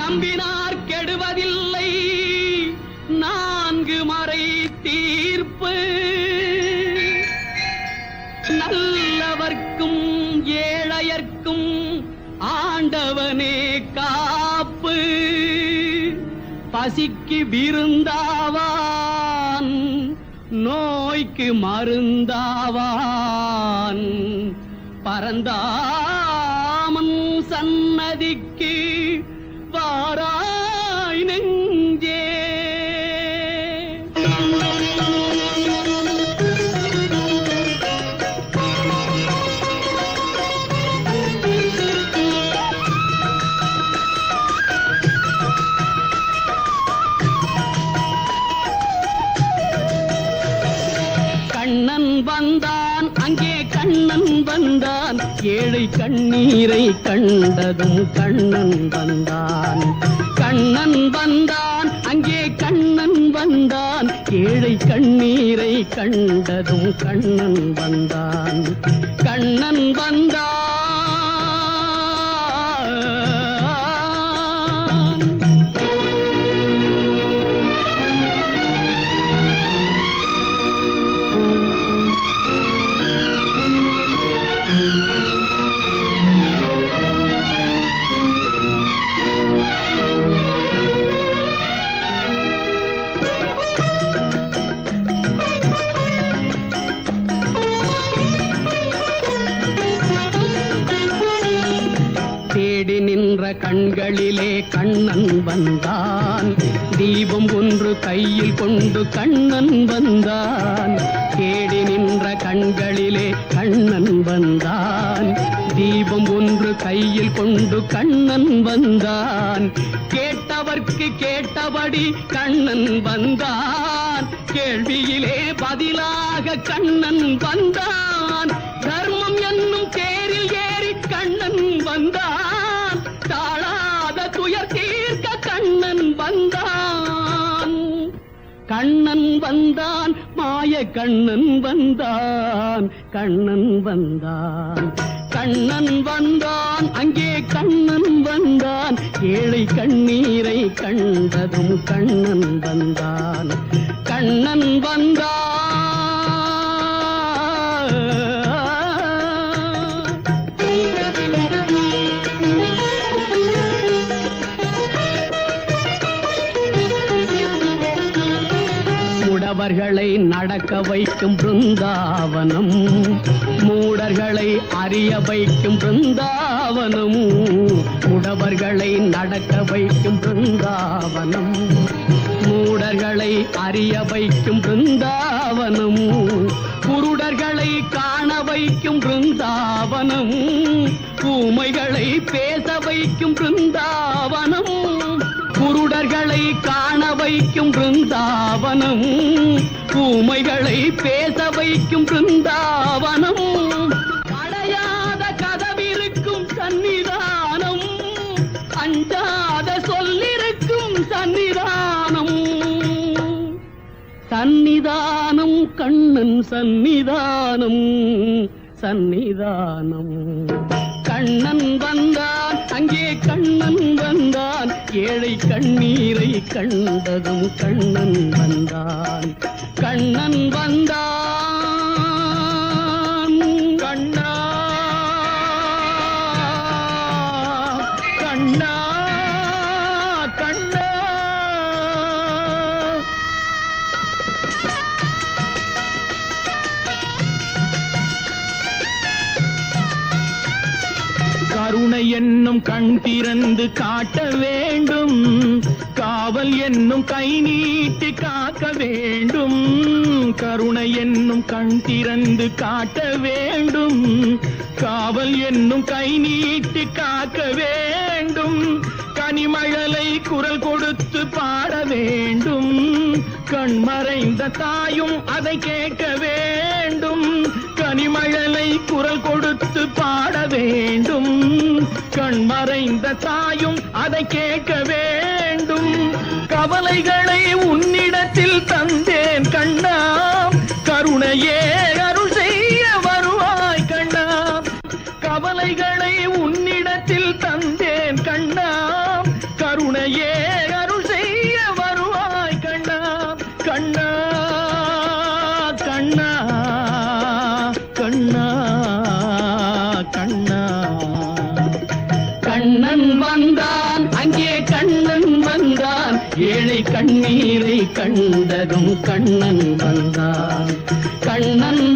நம்பினார் கெடுவதில்லை நான்கு மறை தீர்ப்பு நல்லவர்க்கும் ஏழையர்க்கும் ஆண்டவனே காப்பு பசிக்கு விருந்தாவான் நோய்க்கு மருந்தாவான் பரந்தாமன் சன்னதிக்கு வாராய் நெஞ்சே. கண்ணன் வந்தான் அங்கே கண்ணன் வந்தான் ஏழை கண்ணீரை கண்டதும் கண்ணன் வந்தான். கண்ணன் வந்தான் அங்கே கண்ணன் வந்தான் ஏழை கண்ணீரை கண்டதும் கண்ணன் வந்தான். கண்ணன் வந்தான் தேடி நின்ற கண்களிலே கண்ணன் வந்தான். தீபம் ஒன்று கையில் கொண்டு கண்ணன் வந்தான். தேடி நின்ற கண்களிலே கண்ணன் வந்தான். தீபம் ஒன்று கையில் கொண்டு கண்ணன் வந்தான். கேட்டவர்க்கு கேட்டபடி கண்ணன் வந்தான். கேள்வியிலே பதிலாக கண்ணன் வந்தான். தர்மம் என்னும் தேரில் ஏறி கண்ணன் வந்தான். தாழாத துயர் தீர்க்க கண்ணன் வந்தான். கண்ணன் வந்தான் மாய கண்ணன் வந்தான். கண்ணன் வந்தான் கண்ணன் வந்தான் அங்கே கண்ணன் வந்தான் ஏழை கண்ணீரை கண்டதும் கண்ணன் வந்தான். கண்ணன் வந்தான் முடவர்களை நடக்க வைக்கும் பிருந்தாவனம். மூடர்களை அறிய வைக்கும் பிருந்தாவனம். முடவர்களை நடக்க வைக்கும் பிருந்தாவனம். மூடர்களை அறிய வைக்கும் பிருந்தாவனம். குருடர்களை காண வைக்கும் பிருந்தாவனம். ஊமைகளை பேச வைக்கும் பிருந்தாவனம். குருடர்களை காண வைக்கும் பிருந்தாவனம். ஊமைகளை பேச வைக்கும் பிருந்தாவனம். அடையாத கதவிருக்கும் சன்னிதானம். அஞ்சாத சொல்லிருக்கும் சன்னிதானம். சன்னிதானம் கண்ணன் சன்னிதானம். சன்னிதானம் கண்ணன் வந்தான் அங்கே கண்ணன் வந்தான் ஏழை கண்ணீரை கண்டதும் கண்ணன் வந்தான். கண்ணன் வந்தான் கண்ணா கண்ணா கண்ணா. கருணை என்னும் கண் திறந்து காட்ட வேண்டும். காவல் என்னும் கை நீட்டி காக்க வேண்டும். கருணை என்னும் கண் திறந்து காட்ட வேண்டும். காவல் என்னும் கை நீட்டி காக்க வேண்டும். கனிமழலை குரல் கொடுத்து பாட வேண்டும். கண் மறைந்த தாயும் அதை கேட்க வேண்டும். கனிமழலை குரல் கொடுத்து பாட வேண்டும். கண் மறைந்த தாயும் அதை கேட்க வேண்டும். கவலைகளை உன்னிடத்தில் தந்தேன் கண்ணா. கருணையே அருள் செய்ய வருவாய் கண்ணா. கவலைகளை உன்னிடத்தில் தந்தேன் கண்ணா. கருணை கண்டதும் கண்ணன் வந்தான். கண்ணன்